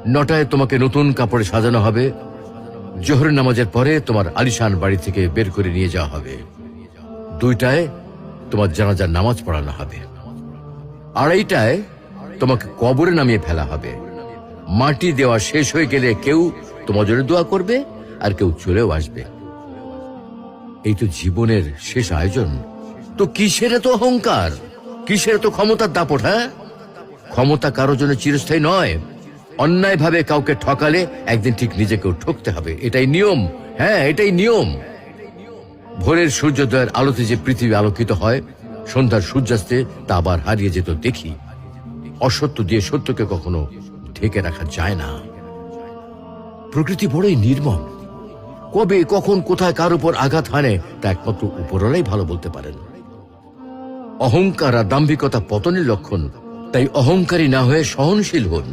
9টায় তোমাকে নতুন কাপড়ে সাজানো হবে, জোহরের নামাজের পরে তোমার আলিশান বাড়ি থেকে বের করে নিয়ে যাওয়া হবে, 2টায় তোমার জানাজার নামাজ পড়ানো হবে, 2:30টায় তোমাকে কবরে নামিয়ে ফেলা হবে। মাটি দেওয়া শেষ হয়ে গেলে কেউ তোমার জন্য দোয়া করবে আর কেউ চলেও আসবে। এই তো জীবনের শেষ আয়োজন। তো কিসের এত অহংকার, কিসের এত ক্ষমতার দাপট? হ্যাঁ, ক্ষমতা কারোর জন্য চিরস্থায়ী নয়। অন্যায়ভাবে কাউকে ঠকালে একদিন ঠিক নিজেকেও ঠকতে হবে, এটাই নিয়ম। হ্যাঁ, এটাই নিয়ম। ভোরের সূর্যোদয়ের আলোতে যে পৃথিবী আলোকিত হয়, সন্ধ্যার সূর্যাস্তে তা আবার হারিয়ে যেত দেখি। অসত্য দিয়ে সত্যকে কখনো ঢেকে রাখা যায় না। প্রকৃতি বড়ই নির্মম। কবে কখন কোথায় কার উপর আঘাত হানে তা একমাত্র উপরওয়ালাই ভালো বলতে পারেন। অহংকার আর দাম্ভিকতা পতনের লক্ষণ, তাই অহংকারী না হয়ে সহনশীল হন।